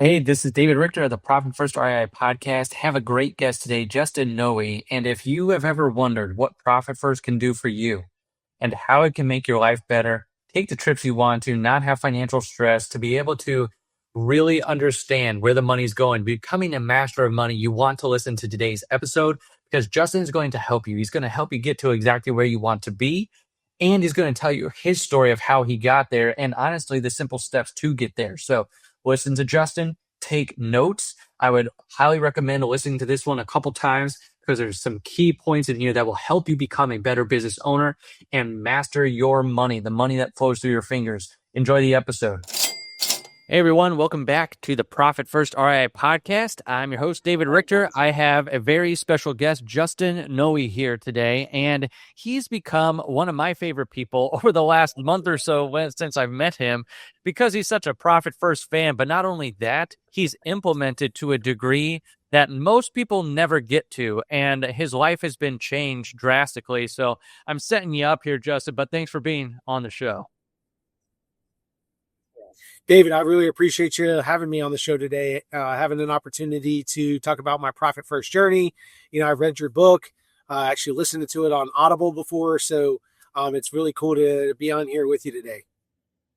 Hey, this is David Richter of the Profit First REI podcast. Have a great guest today, Justin Noe. And if you have ever wondered what Profit First can do for you and how it can make your life better, take the trips you want to, not have financial stress, to be able to really understand where the money's going, becoming a master of money, you want to listen to today's episode because Justin is going to help you. He's going to help you get to exactly where you want to be. And he's going to tell you his story of how he got there and honestly, the simple steps to get there. So listen to Justin, take notes. I would highly recommend listening to this one a couple times because there's some key points in here that will help you become a better business owner and master your money, the money that flows through your fingers. Enjoy the episode. Hey everyone, welcome back to the Profit First REI podcast. I'm your host, David Richter. I have a very special guest, Justin Noe, here today, and he's become one of my favorite people over the last month or so since I've met him because he's such a Profit First fan. But not only that, he's implemented to a degree that most people never get to, and his life has been changed drastically. So I'm setting you up here, Justin, but thanks for being on the show. David, I really appreciate you having me on the show today, having an opportunity to talk about my Profit First journey. I've read your book, actually listened to it on Audible before, so it's really cool to be on here with you today.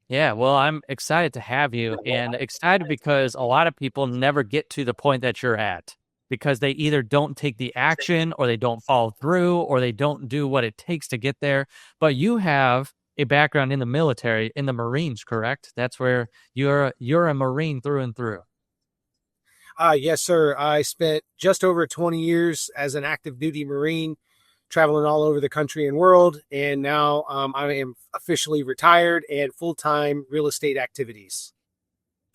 Yeah, well, I'm excited to have you and excited because a lot of people never get to the point that you're at because they either don't take the action or they don't follow through or they don't do what it takes to get there. But you have a background in the military, in the Marines, correct? That's where you're a Marine through and through. Yes, sir. I spent just over 20 years as an active duty Marine, traveling all over the country and world. And now I am officially retired and full-time real estate activities.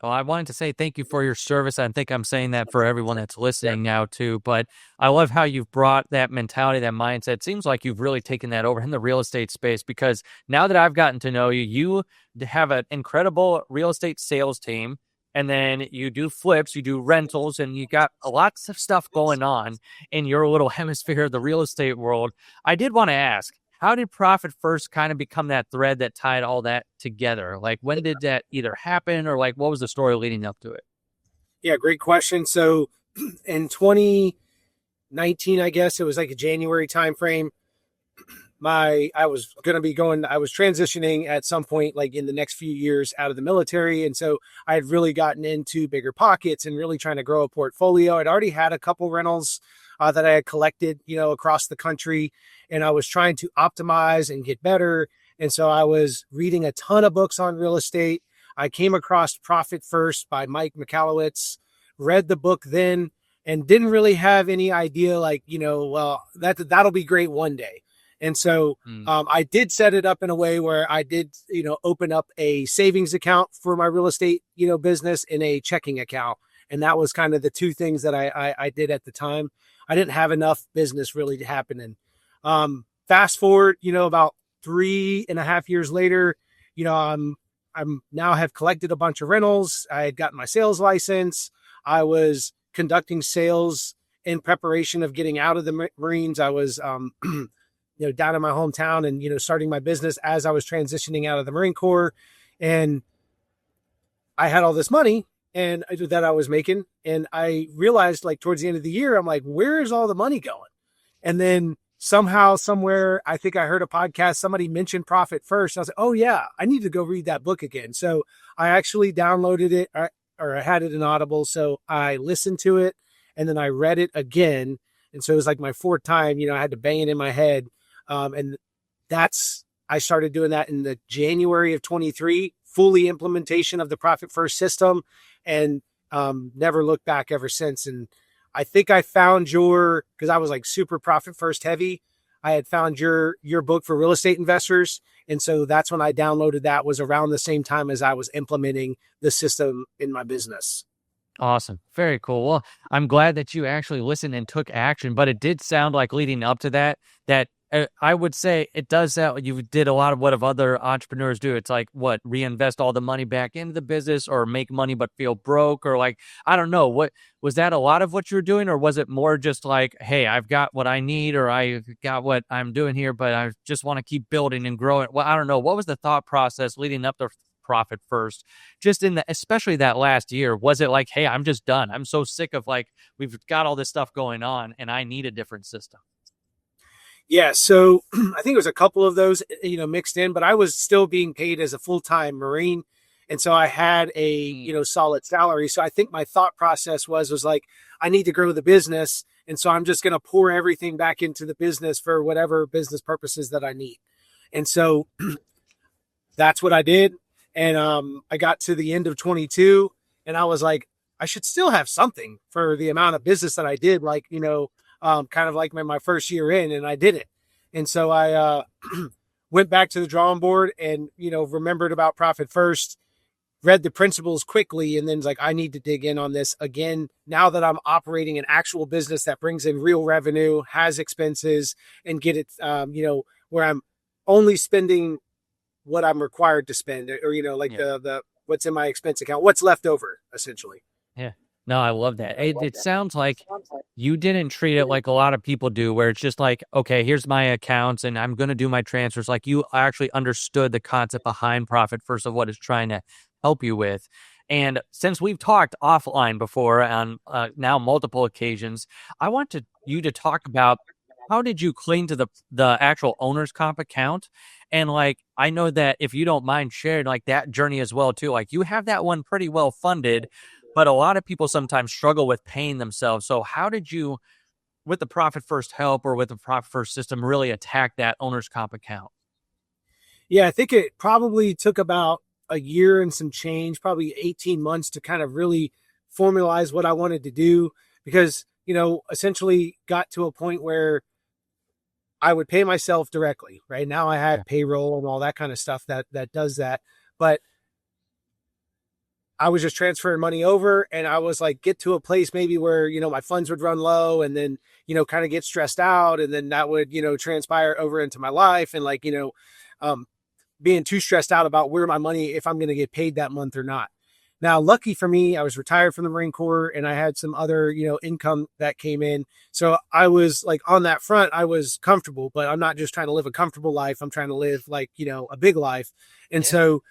Oh, I wanted to say thank you for your service. I think I'm saying that for everyone that's listening now too, but I love how you've brought that mentality, that mindset. It seems like you've really taken that over in the real estate space because now that I've gotten to know you, you have an incredible real estate sales team and then you do flips, you do rentals, and you got lots of stuff going on in your little hemisphere of the real estate world. I did want to ask, how did Profit First kind of become that thread that tied all that together? Like, when did that either happen or like, what was the story leading up to it? Yeah, great question. So in 2019, I guess it was like a January timeframe, I was transitioning at some point, like in the next few years out of the military. And so I had really gotten into BiggerPockets and really trying to grow a portfolio. I'd already had a couple rentals that I had collected, across the country, and I was trying to optimize and get better. And so I was reading a ton of books on real estate. I came across Profit First by Mike Michalowicz, read the book then, and didn't really have any idea, that'll be great one day. And so I did set it up in a way where I did, open up a savings account for my real estate, business and a checking account. And that was kind of the two things that I did at the time. I didn't have enough business really to happen. And fast forward, about 3.5 years later, I'm now have collected a bunch of rentals. I had gotten my sales license. I was conducting sales in preparation of getting out of the Marines. I was, down in my hometown and, starting my business as I was transitioning out of the Marine Corps. And I had all this money and that I was making. And I realized towards the end of the year, I'm like, where is all the money going? And then somehow, somewhere, I think I heard a podcast, somebody mentioned Profit First. I was like, oh yeah, I need to go read that book again. So I actually downloaded it or I had it in Audible. So I listened to it and then I read it again. And so it was like my fourth time, I had to bang it in my head. And I started doing that in the January of 23, fully implementation of the Profit First system, and never looked back ever since. And I think I found because I was like super Profit First heavy. I had found your book for real estate investors. And so that's when I downloaded that, was around the same time as I was implementing the system in my business. Awesome. Very cool. Well, I'm glad that you actually listened and took action, but it did sound like leading up to that I would say it does sound you did a lot of what other entrepreneurs do. It's like reinvest all the money back into the business or make money but feel broke or I don't know. What was that a lot of what you were doing, or was it more just like, hey, I've got what I need or I've got what I'm doing here, but I just want to keep building and growing? Well, I don't know. What was the thought process leading up to profit first? Just especially that last year, was it like, hey, I'm just done. I'm so sick of like, we've got all this stuff going on and I need a different system. Yeah, so I think it was a couple of those, mixed in, but I was still being paid as a full-time Marine. And so I had a, solid salary. So I think my thought process was like, I need to grow the business. And so I'm just going to pour everything back into the business for whatever business purposes that I need. And so that's what I did. And I got to the end of 22 and I was like, I should still have something for the amount of business that I did, like, kind of like my first year in, and I did it. And so I went back to the drawing board and, remembered about Profit First, read the principles quickly, and then like, I need to dig in on this again. Now that I'm operating an actual business that brings in real revenue, has expenses, and get it, where I'm only spending what I'm required to spend, or, the what's in my expense account, what's left over, essentially. Yeah. No, I love that. It sounds like you didn't treat it like a lot of people do, where it's just like, okay, here's my accounts and I'm going to do my transfers. Like, you actually understood the concept behind Profit First of what it's trying to help you with. And since we've talked offline before on now multiple occasions, I want you to talk about, how did you cling to the actual owner's comp account? And like, I know that if you don't mind sharing like that journey as well too, like you have that one pretty well funded, but a lot of people sometimes struggle with paying themselves. So how did you, with the Profit First help or with the Profit First system, really attack that owner's comp account? Yeah, I think it probably took about a year and some change, probably 18 months to kind of really formalize what I wanted to do, because, essentially got to a point where I would pay myself directly. Right now I had payroll and all that kind of stuff that does that. But I was just transferring money over, and I was like, get to a place maybe where, my funds would run low, and then, kind of get stressed out. And then that would, transpire over into my life, and like, being too stressed out about where my money, if I'm going to get paid that month or not. Now, lucky for me, I was retired from the Marine Corps and I had some other, income that came in. So I was like, on that front, I was comfortable, but I'm not just trying to live a comfortable life. I'm trying to live like, a big life. And so,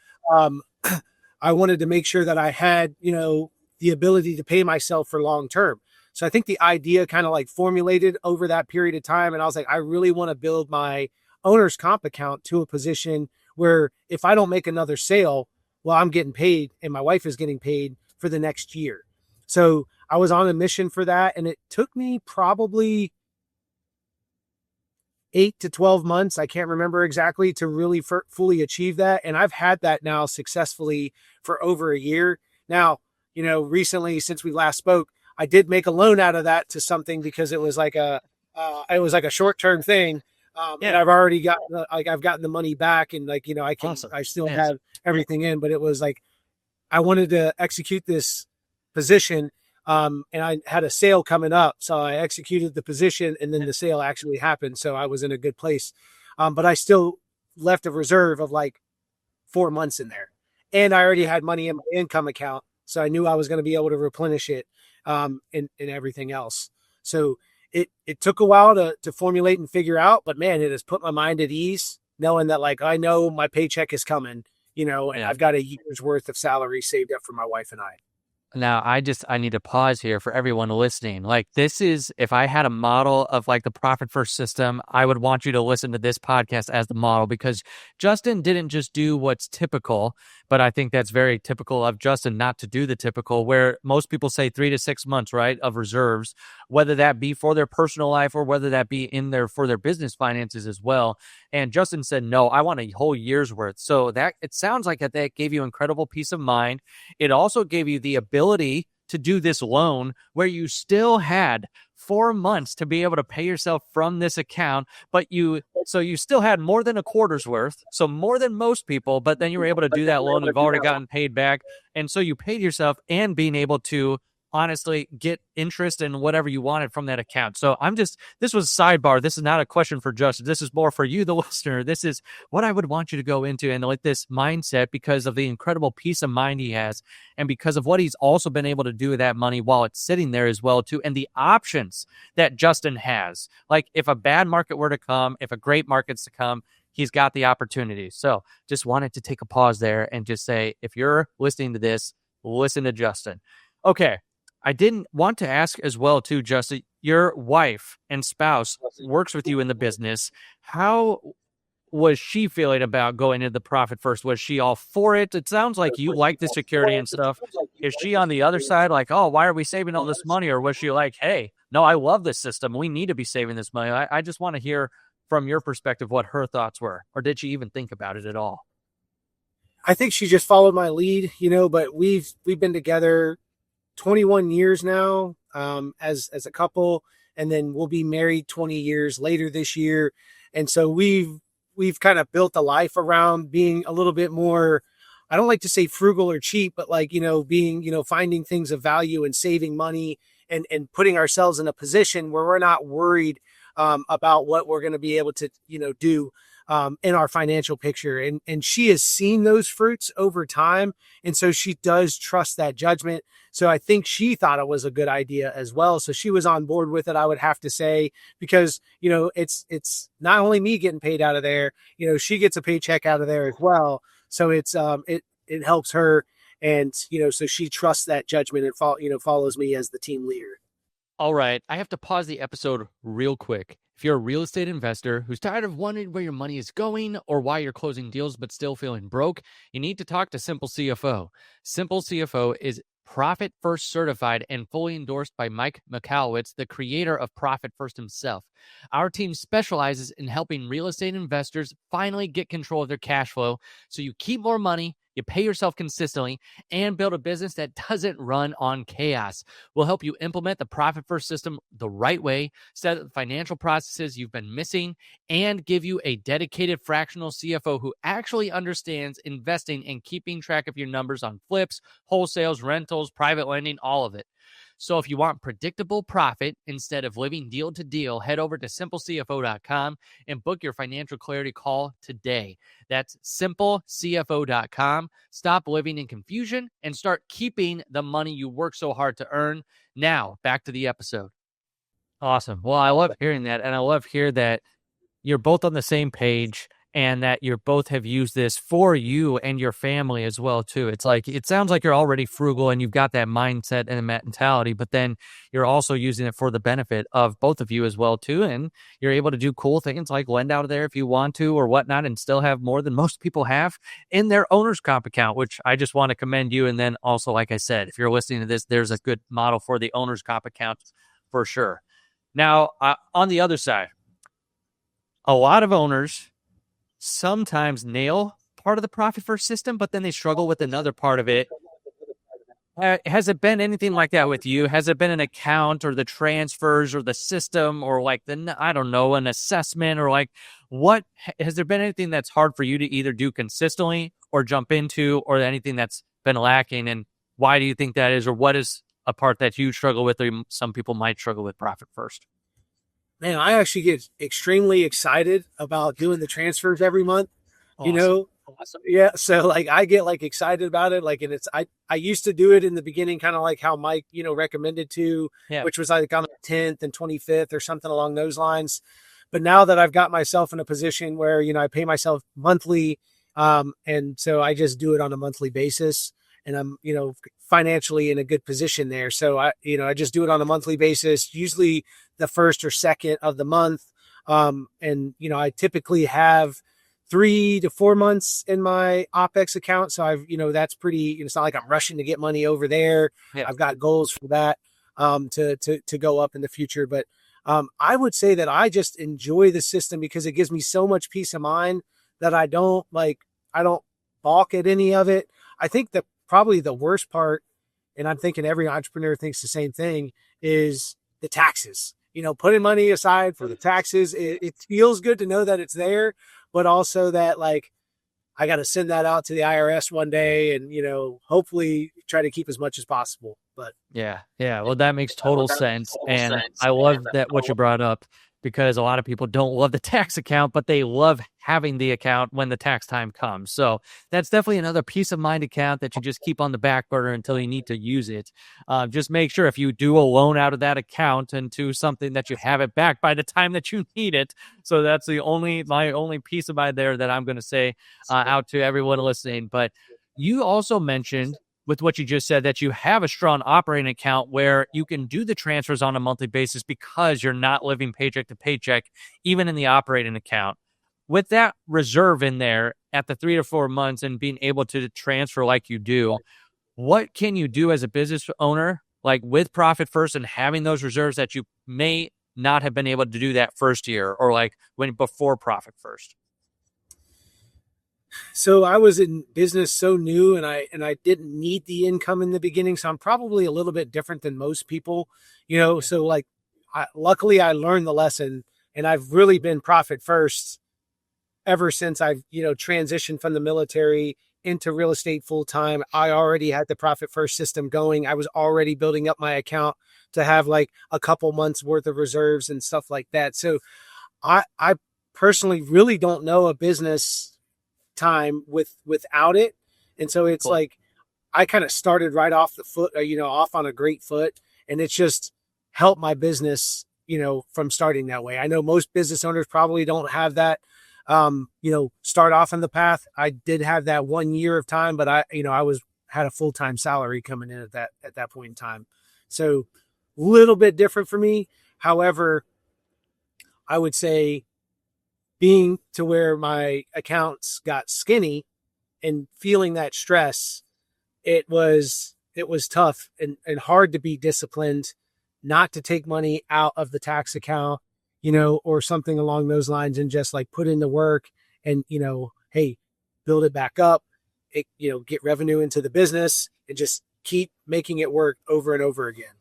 I wanted to make sure that I had, the ability to pay myself for long term. So I think the idea kind of like formulated over that period of time. And I was like, I really want to build my owner's comp account to a position where if I don't make another sale, well, I'm getting paid and my wife is getting paid for the next year. So I was on a mission for that. And it took me probably 8 to 12 months. I can't remember exactly, to really fully achieve that. And I've had that now successfully for over a year. Now, recently, since we last spoke, I did make a loan out of that to something, because it was like a short-term thing. And I've already got I've gotten the money back, and like, I still have everything in, but it was like, I wanted to execute this position. And I had a sale coming up. So I executed the position, and then the sale actually happened. So I was in a good place. But I still left a reserve of like 4 months in there, and I already had money in my income account. So I knew I was going to be able to replenish it, and everything else. So it took a while to formulate and figure out, but man, it has put my mind at ease knowing that like, I know my paycheck is coming, and I've got a year's worth of salary saved up for my wife and I. Now, I need to pause here for everyone listening. Like, this is, if I had a model of like the Profit First system, I would want you to listen to this podcast as the model, because Justin didn't just do what's typical, but I think that's very typical of Justin not to do the typical, where most people say 3 to 6 months, right, of reserves, whether that be for their personal life or whether that be in there for their business finances as well. And Justin said, no, I want a whole year's worth. So that, it sounds like that gave you incredible peace of mind. It also gave you the ability to do this loan where you still had 4 months to be able to pay yourself from this account, but you still had more than a quarter's worth, so more than most people, but then you were able to do that loan. You've already gotten paid back. And so you paid yourself and being able to honestly get interest in whatever you wanted from that account. So this was a sidebar. This is not a question for Justin. This is more for you, the listener. This is what I would want you to go into and like this mindset, because of the incredible peace of mind he has, and because of what he's also been able to do with that money while it's sitting there as well too, and the options that Justin has. Like, if a bad market were to come, if a great market's to come, he's got the opportunity. So just wanted to take a pause there and just say, if you're listening to this, listen to Justin. Okay. I didn't want to ask as well, too, Justin, your wife and spouse works with you in the business. How was she feeling about going into the profit first? Was she all for it? It sounds like you like the security and stuff. Is she on the other side like, oh, why are we saving all this money? Or was she like, hey, no, I love this system. We need to be saving this money. I just want to hear from your perspective what her thoughts were. Or did she even think about it at all? I think she just followed my lead, but we've been together 21 years now, as a couple, and then we'll be married 20 years later this year. And so we've kind of built a life around being a little bit more, I don't like to say frugal or cheap, but like, being, finding things of value and saving money and putting ourselves in a position where we're not worried about what we're going to be able to, do in our financial picture. And she has seen those fruits over time. And so she does trust that judgment. So I think she thought it was a good idea as well. So she was on board with it, I would have to say, because, it's not only me getting paid out of there, she gets a paycheck out of there as well. So it's, it helps her. And, so she trusts that judgment and follows me as the team leader. All right, I have to pause the episode real quick. If you're a real estate investor who's tired of wondering where your money is going or why you're closing deals but still feeling broke, you need to talk to Simple CFO. Simple CFO is Profit First certified and fully endorsed by Mike Michalowicz, the creator of Profit First himself. Our team specializes in helping real estate investors finally get control of their cash flow so you keep more money, you pay yourself consistently, and build a business that doesn't run on chaos. We'll help you implement the Profit First system the right way, set up the financial processes you've been missing, and give you a dedicated fractional CFO who actually understands investing and keeping track of your numbers on flips, wholesales, rentals, private lending, all of it. So if you want predictable profit instead of living deal to deal, head over to simplecfo.com and book your financial clarity call today. That's simplecfo.com. Stop living in confusion and start keeping the money you work so hard to earn. Now, back to the episode. Awesome. Well, I love hearing that. And I love hearing that you're both on the same page and that you both have used this for you and your family as well, too. It's like, it sounds like you're already frugal and you've got that mindset and mentality, but then you're also using it for the benefit of both of you as well, too. And you're able to do cool things like lend out of there if you want to or whatnot and still have more than most people have in their owner's comp account, which I just want to commend you. And then also, like I said, if you're listening to this, there's a good model for the owner's comp account for sure. Now, on the other side, a lot of owners sometimes nail part of the Profit First system, but then they struggle with another part of it. Has it been anything like that with you? Has it been an account or the transfers or the system or like I don't know, an assessment or like what? Has there been anything that's hard for you to either do consistently or jump into or anything that's been lacking? And why do you think that is? Or what is a part that you struggle with or some people might struggle with Profit First? Man, I actually get extremely excited about doing the transfers every month. Awesome. Awesome. Yeah. So like I get like excited about it. Like, and I used to do it in the beginning, kind of like how Mike, recommended to, which was like on the 10th and 25th or something along those lines. But now that I've got myself in a position where, I pay myself monthly. And so I just do it on a monthly basis and I'm, financially in a good position there. So I just do it on a monthly basis, usually the first or second of the month. And I typically have 3 to 4 months in my OPEX account. So I've, that's pretty, it's not like I'm rushing to get money over there. Yeah. I've got goals for that, to go up in the future. But, I would say that I just enjoy the system because it gives me so much peace of mind that I don't balk at any of it. I think that probably the worst part, and I'm thinking every entrepreneur thinks the same thing, is the taxes. Putting money aside for the taxes, it feels good to know that it's there, but also that like I got to send that out to the IRS one day and, hopefully try to keep as much as possible. But yeah. Well, that makes total sense. And I love that what you brought up because a lot of people don't love the tax account, but they love having the account when the tax time comes. So that's definitely another peace of mind account that you just keep on the back burner until you need to use it. Just make sure if you do a loan out of that account into something that you have it back by the time that you need it. So that's my only peace of mind there that I'm going to say out to everyone listening. But you also mentioned with what you just said that you have a strong operating account where you can do the transfers on a monthly basis because you're not living paycheck to paycheck, even in the operating account. With that reserve in there at the 3 to 4 months and being able to transfer like you do, what can you do as a business owner, like with Profit First and having those reserves that you may not have been able to do that first year or like when before Profit First? So I was in business so new, and I didn't need the income in the beginning. So I'm probably a little bit different than most people, so like, luckily I learned the lesson, and I've really been profit first ever since I've, transitioned from the military into real estate full time. I already had the profit first system going. I was already building up my account to have like a couple months worth of reserves and stuff like that. So I personally really don't know a business time without it. And so it's cool. Like, I kind of started right off the foot, off on a great foot, and it's just helped my business, from starting that way. I know most business owners probably don't have that, start off on the path. I did have that 1 year of time, but I had a full-time salary coming in at that point in time. So a little bit different for me. However, I would say being to where my accounts got skinny and feeling that stress, it was tough and hard to be disciplined, not to take money out of the tax account, or something along those lines, and just like put in the work and, hey, build it back up, get revenue into the business and just keep making it work over and over again.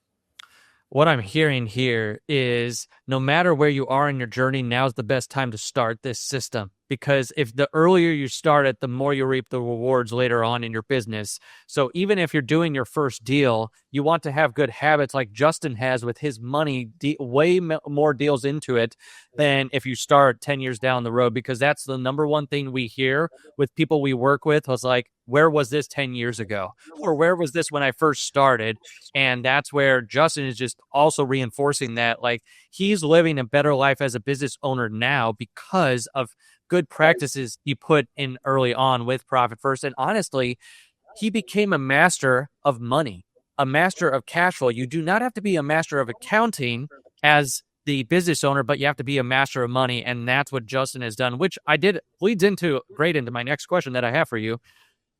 What I'm hearing here is no matter where you are in your journey, now's the best time to start this system. Because if the earlier you start it, the more you reap the rewards later on in your business. So even if you're doing your first deal, you want to have good habits like Justin has with his money, way more deals into it than if you start 10 years down the road, because that's the number one thing we hear with people we work with was like, where was this 10 years ago? Or where was this when I first started? And that's where Justin is just also reinforcing that, like, he's living a better life as a business owner now because of good practices he put in early on with Profit First. And honestly, he became a master of money, a master of cash flow. You do not have to be a master of accounting as the business owner, but you have to be a master of money. And that's what Justin has done, which leads into my next question that I have for you.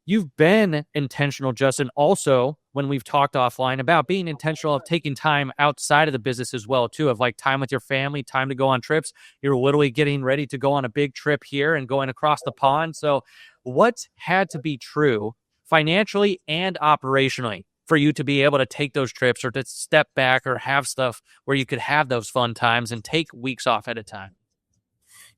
You've been intentional, Justin, also when we've talked offline about being intentional of taking time outside of the business as well, too, of like time with your family, time to go on trips. You're literally getting ready to go on a big trip here and going across the pond. So what's had to be true financially and operationally for you to be able to take those trips or to step back or have stuff where you could have those fun times and take weeks off at a time?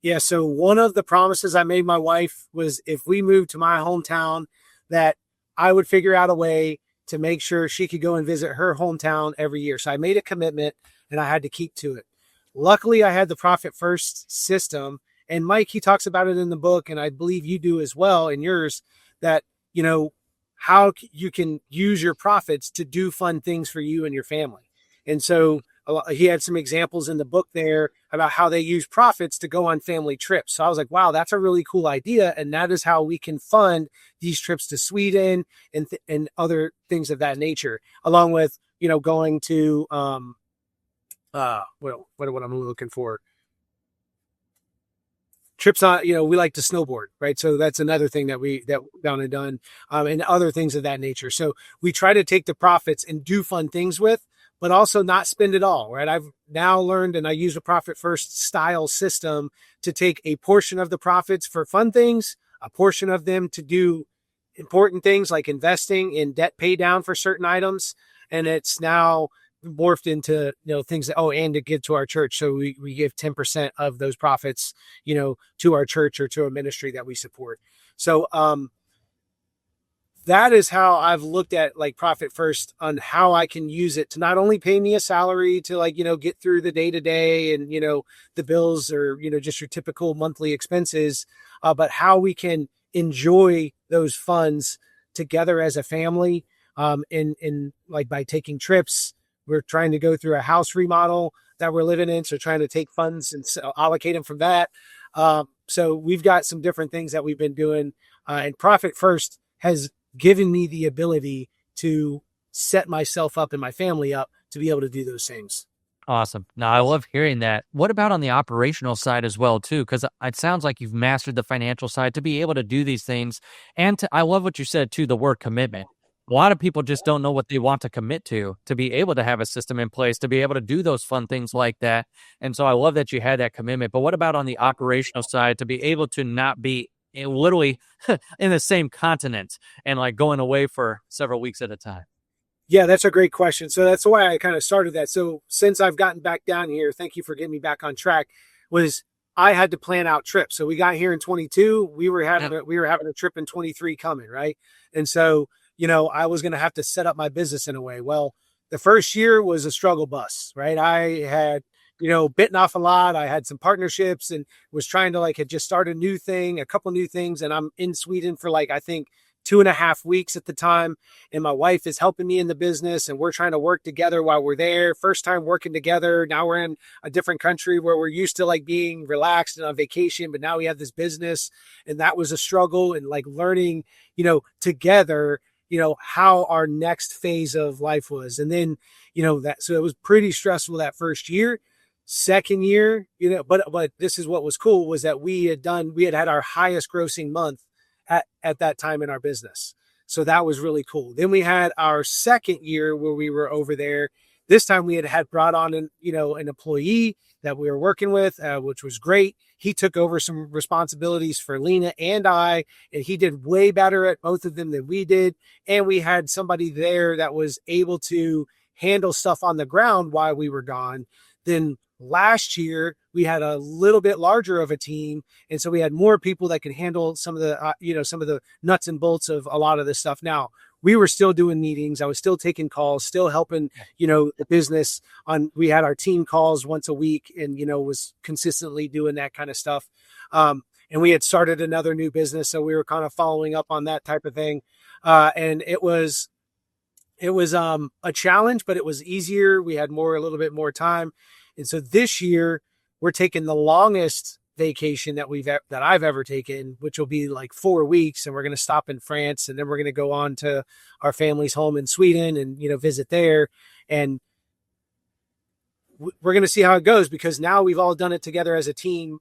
Yeah, so one of the promises I made my wife was if we moved to my hometown, that I would figure out a way to make sure she could go and visit her hometown every year. So I made a commitment and I had to keep to it. Luckily, I had the Profit First system. And Mike, he talks about it in the book, and I believe you do as well in yours, that, how you can use your profits to do fun things for you and your family. And so he had some examples in the book there about how they use profits to go on family trips. So I was like, wow, that's a really cool idea. And that is how we can fund these trips to Sweden and other things of that nature, along with, going to, what I'm looking for. Trips on, we like to snowboard, right? So that's another thing that we down and done, and other things of that nature. So we try to take the profits and do fun things with, but also not spend it all, right? I've now learned, and I use a Profit First style system to take a portion of the profits for fun things, a portion of them to do important things like investing in debt pay down for certain items. And it's now morphed into, things that, and to give to our church. So we give 10% of those profits, to our church or to a ministry that we support. So, that is how I've looked at like Profit First on how I can use it to not only pay me a salary to like, get through the day to day and, the bills or, just your typical monthly expenses, but how we can enjoy those funds together as a family. In like by taking trips, we're trying to go through a house remodel that we're living in. So trying to take funds and allocate them from that. So we've got some different things that we've been doing, and Profit First has given me the ability to set myself up and my family up to be able to do those things. Awesome. Now, I love hearing that. What about on the operational side as well, too? Because it sounds like you've mastered the financial side to be able to do these things. And I love what you said, too, the word commitment. A lot of people just don't know what they want to commit to be able to have a system in place, to be able to do those fun things like that. And so I love that you had that commitment. But what about on the operational side to be able to not be literally in the same continent and like going away for several weeks at a time? Yeah, that's a great question. So that's why I kind of started that. So since I've gotten back down here, thank you for getting me back on track, was I had to plan out trips. So we got here in 22, we were having a trip in 23 coming, right? And so, I was going to have to set up my business in a way. Well, the first year was a struggle bus, right? I had, bitten off a lot. I had some partnerships and was trying to had just started a couple new things. And I'm in Sweden for I think 2.5 weeks at the time. And my wife is helping me in the business and we're trying to work together while we're there. First time working together. Now we're in a different country where we're used to being relaxed and on vacation, but now we have this business, and that was a struggle, and learning, together, how our next phase of life was. And then, so it was pretty stressful that first year. Second year, but this is what was cool, was that we had had our highest grossing month at that time in our business. So that was really cool. Then we had our second year where we were over there. This time we had brought on an employee that we were working with, which was great. He took over some responsibilities for Lena and I, and he did way better at both of them than we did. And we had somebody there that was able to handle stuff on the ground while we were gone. Then last year, we had a little bit larger of a team. And so we had more people that could handle some of the nuts and bolts of a lot of this stuff. Now, we were still doing meetings. I was still taking calls, still helping, the business we had our team calls once a week and, was consistently doing that kind of stuff. And we had started another new business. So we were kind of following up on that type of thing. And it was a challenge, but it was easier. We had a little bit more time. And so this year we're taking the longest vacation that I've ever taken, which will be 4 weeks. And we're going to stop in France, and then we're going to go on to our family's home in Sweden and, visit there. And we're going to see how it goes, because now we've all done it together as a team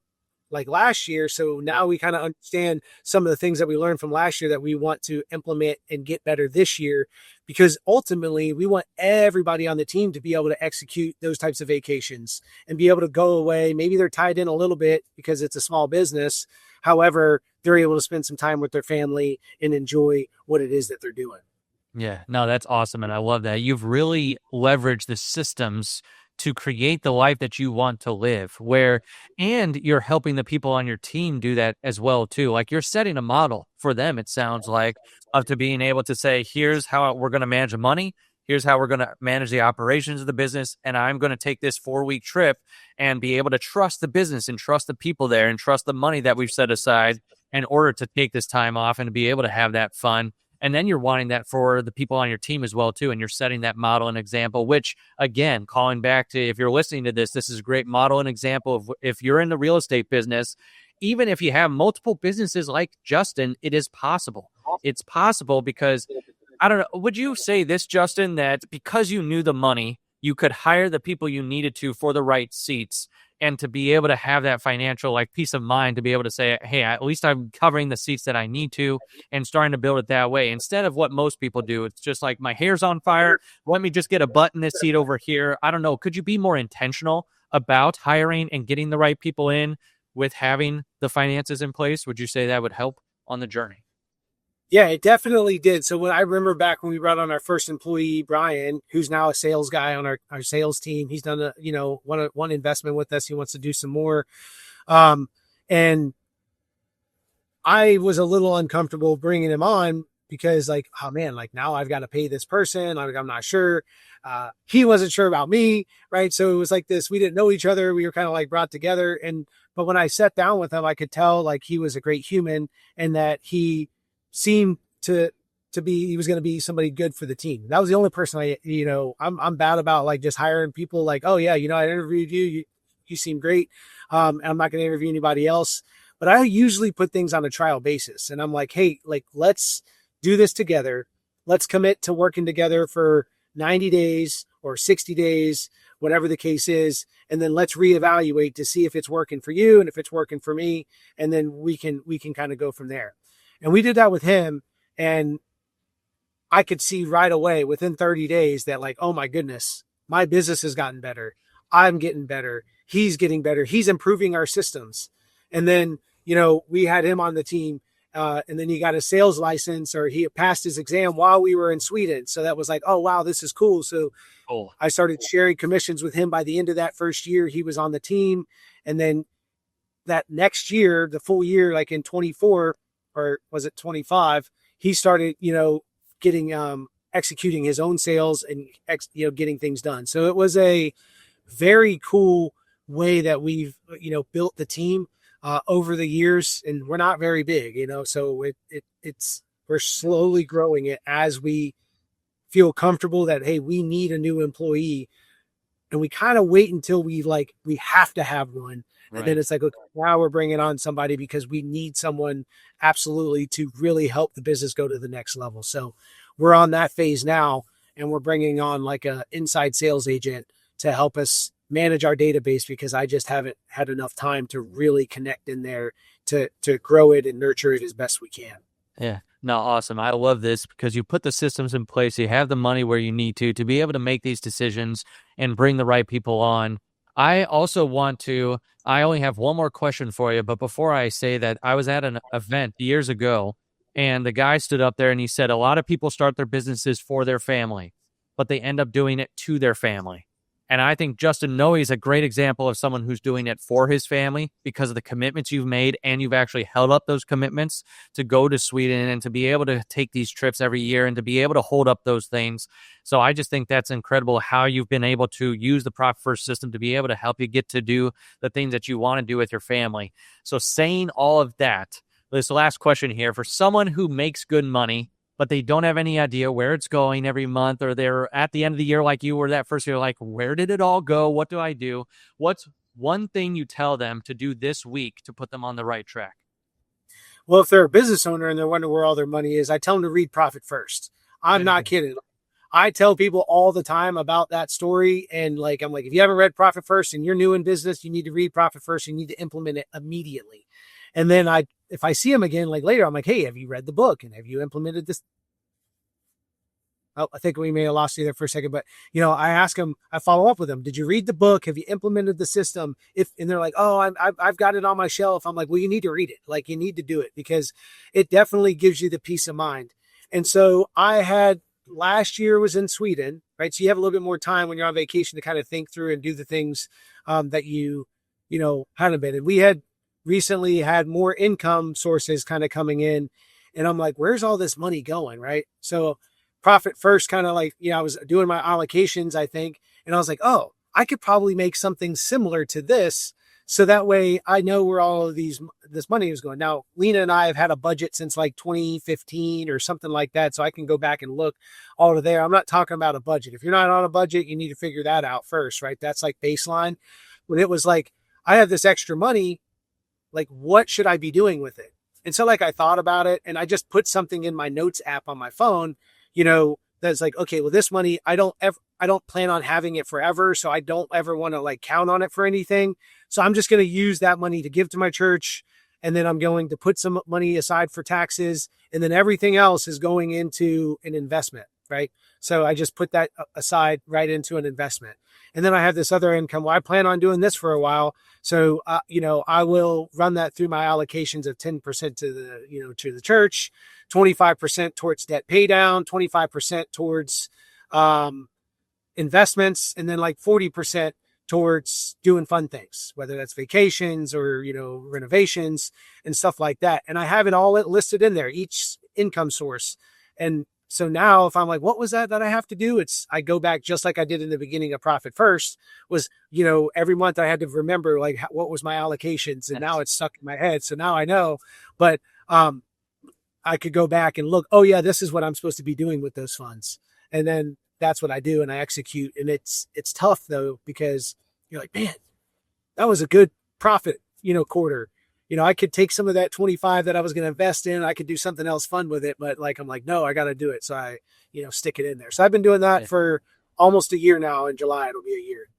last year. So now we kind of understand some of the things that we learned from last year that we want to implement and get better this year, because ultimately we want everybody on the team to be able to execute those types of vacations and be able to go away. Maybe they're tied in a little bit because it's a small business. However, they're able to spend some time with their family and enjoy what it is that they're doing. Yeah, no, that's awesome. And I love that. You've really leveraged the systems to create the life that you want to live, and you're helping the people on your team do that as well, too. You're setting a model for them, it sounds like, of to being able to say, here's how we're going to manage the money. Here's how we're going to manage the operations of the business. And I'm going to take this 4-week trip and be able to trust the business and trust the people there and trust the money that we've set aside in order to take this time off and to be able to have that fun. And then you're wanting that for the people on your team as well, too. And you're setting that model and example, which, again, calling back to, if you're listening to this is a great model and example of, if you're in the real estate business, even if you have multiple businesses like Justin, it is possible. It's possible because, I don't know, would you say this, Justin, that because you knew the money, you could hire the people you needed to for the right seats, and to be able to have that financial peace of mind to be able to say, hey, at least I'm covering the seats that I need to, and starting to build it that way instead of what most people do. It's just my hair's on fire. Let me just get a butt in this seat over here. I don't know. Could you be more intentional about hiring and getting the right people in with having the finances in place? Would you say that would help on the journey? Yeah, it definitely did. So when I remember back when we brought on our first employee, Brian, who's now a sales guy on our sales team, he's done one investment with us. He wants to do some more. And I was a little uncomfortable bringing him on because like, oh man, like now I've got to pay this person. Like, I'm not sure. He wasn't sure about me. Right. So it was like this, we didn't know each other. We were kind of like brought together. But when I sat down with him, I could tell like he was a great human and that he seemed he was going to be somebody good for the team. That was the only person I'm bad about like just hiring people like, oh yeah, I interviewed you. You seem great. I'm not going to interview anybody else, but I usually put things on a trial basis and I'm like, hey, like, let's do this together. Let's commit to working together for 90 days or 60 days, whatever the case is. And then let's reevaluate to see if it's working for you and if it's working for me. And then we can kind of go from there. And we did that with him. And I could see right away within 30 days that like, oh my goodness, my business has gotten better. I'm getting better. He's getting better. He's improving our systems. And then, we had him on the team. And then he got a sales license or he passed his exam while we were in Sweden. So that was like, oh, wow, this is cool. So I started sharing commissions with him by the end of that first year. He was on the team. And then that next year, the full year, like in 24 or was it 25, he started, getting executing his own sales and getting things done. So it was a very cool way that we've built the team over the years, and we're not very big, so it's we're slowly growing it as we feel comfortable that hey, we need a new employee, and we kind of wait until we have to have one. And then it's like, okay, now we're bringing on somebody because we need someone absolutely to really help the business go to the next level. So we're on that phase now, and we're bringing on like a inside sales agent to help us manage our database because I just haven't had enough time to really connect in there to grow it and nurture it as best we can. Yeah. No, awesome. I love this because you put the systems in place. You have the money where you need to be able to make these decisions and bring the right people on. I only have one more question for you, but before I say that, I was at an event years ago and the guy stood up there and he said, a lot of people start their businesses for their family, but they end up doing it to their family. And I think Justin Noe is a great example of someone who's doing it for his family because of the commitments you've made, and you've actually held up those commitments to go to Sweden and to be able to take these trips every year and to be able to hold up those things. So I just think that's incredible how you've been able to use the Profit First system to be able to help you get to do the things that you want to do with your family. So saying all of that, this last question here, for someone who makes good money, but they don't have any idea where it's going every month, or they're at the end of the year like you were that first year, like, where did it all go? What do I do? What's one thing you tell them to do this week to put them on the right track? Well, if they're a business owner and they're wondering where all their money is, I tell them to read Profit First. I'm not kidding. I tell people all the time about that story. And I'm like, if you haven't read Profit First and you're new in business, you need to read Profit First. You need to implement it immediately. And then if I see them again, like later, I'm like, hey, have you read the book? And have you implemented this? Oh, I think we may have lost you there for a second, but I ask them, I follow up with them. Did you read the book? Have you implemented the system? And they're like, oh, I've got it on my shelf. I'm like, well, you need to read it. Like, you need to do it because it definitely gives you the peace of mind. And so last year was in Sweden, right? So you have a little bit more time when you're on vacation to kind of think through and do the things that you hadn't been. And we had recently had more income sources kind of coming in, and I'm like, where's all this money going? Right. So Profit First kind of I was doing my allocations, I think, and I was like, oh, I could probably make something similar to this. So that way I know where all of this money is going. Now, Lena and I have had a budget since 2015 or something like that. So I can go back and look all of there. I'm not talking about a budget. If you're not on a budget, you need to figure that out first, right? That's baseline. When it was I have this extra money, what should I be doing with it? And so I thought about it, and I just put something in my notes app on my phone, that's okay, well, this money, I don't plan on having it forever. So I don't ever want to count on it for anything. So I'm just going to use that money to give to my church. And then I'm going to put some money aside for taxes. And then everything else is going into an investment, right? So I just put that aside right into an investment. And then I have this other income. Well, I plan on doing this for a while. So, I will run that through my allocations of 10% to the church, 25% towards debt pay down, 25% towards investments, and then 40% towards doing fun things, whether that's vacations or, renovations and stuff like that. And I have it all listed in there, each income source. And so now if I'm like, what was that I have to do? I go back just like I did in the beginning of Profit First was, every month I had to remember like what was my allocations, and now it's stuck in my head. So now I know, but, I could go back and look, oh yeah, this is what I'm supposed to be doing with those funds. And then that's what I do and I execute. And it's tough though, because you're like, man, that was a good profit, quarter. I could take some of that 25 that I was going to invest in. I could do something else fun with it, but I'm like, no, I got to do it. So I, stick it in there. So I've been doing that for almost a year now. In July, it'll be a year.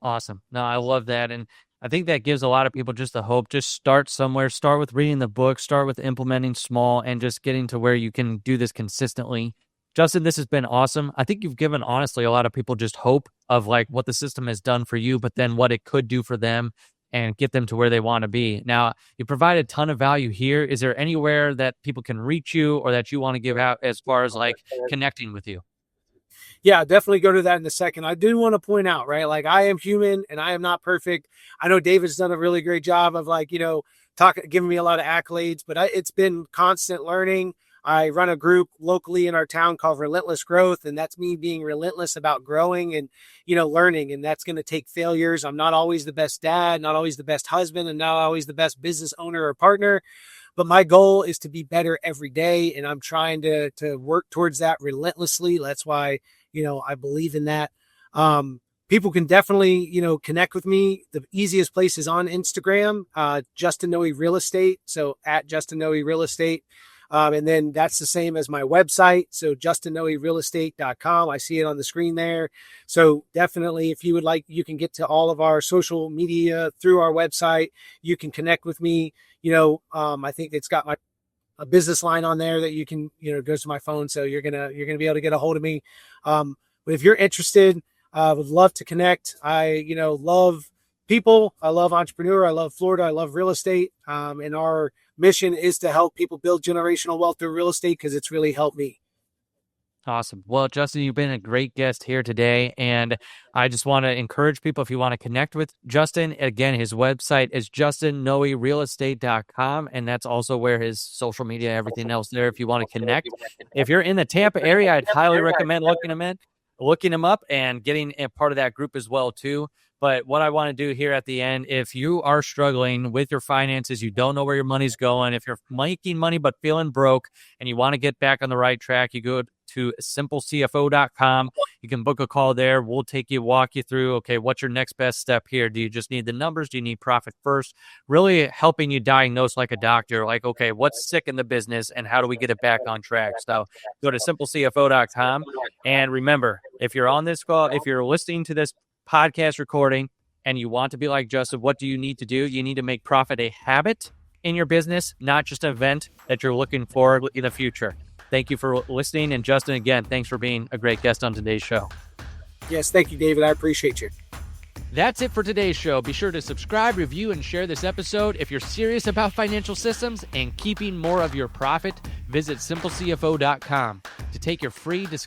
Awesome. No, I love that. And I think that gives a lot of people just the hope. Just start somewhere, start with reading the book, start with implementing small and just getting to where you can do this consistently. Justin, this has been awesome. I think you've given, honestly, a lot of people just hope of like what the system has done for you, but then what it could do for them and get them to where they want to be. Now, you provide a ton of value here. Is there anywhere that people can reach you or that you want to give out as far as like connecting with you? Yeah, definitely go to that in a second. I do want to point out, right? Like I am human and I am not perfect. I know David's done a really great job of like, giving me a lot of accolades, but it's been constant learning. I run a group locally in our town called Relentless Growth, and that's me being relentless about growing and, learning. And that's going to take failures. I'm not always the best dad, not always the best husband, and not always the best business owner or partner. But my goal is to be better every day. And I'm trying to work towards that relentlessly. That's why, I believe in that. People can definitely, connect with me. The easiest place is on Instagram, Justin Noe Real Estate. So at Justin Noe Real Estate. And then that's the same as my website. So justinnoerealestate.com. I see it on the screen there. So definitely, if you would like, you can get to all of our social media through our website. You can connect with me. I think it's got a business line on there that you can, goes to my phone. So you're going to be able to get a hold of me. But if you're interested, would love to connect. I, love people. I love entrepreneur. I love Florida. I love real estate. And our mission is to help people build generational wealth through real estate because it's really helped me. Awesome. Well, Justin, you've been a great guest here today. And I just want to encourage people, if you want to connect with Justin, again, his website is justinnoerealestate.com. And that's also where his social media, everything else there, if you want to connect. If you're in the Tampa area, I'd highly recommend looking him up and getting a part of that group as well, too. But what I want to do here at the end, if you are struggling with your finances, you don't know where your money's going, if you're making money but feeling broke and you want to get back on the right track, you go to simplecfo.com. You can book a call there. We'll walk you through, okay, what's your next best step here? Do you just need the numbers? Do you need profit first? Really helping you diagnose like a doctor, like, okay, what's sick in the business and how do we get it back on track? So go to simplecfo.com. And remember, if you're on this call, if you're listening to this podcast recording and you want to be like Justin, what do you need to do? You need to make profit a habit in your business, not just an event that you're looking for in the future. Thank you for listening. And Justin, again, thanks for being a great guest on today's show. Yes, thank you, David. I appreciate you. That's it for today's show. Be sure to subscribe, review, and share this episode. If you're serious about financial systems and keeping more of your profit, visit simplecfo.com to take your free discovery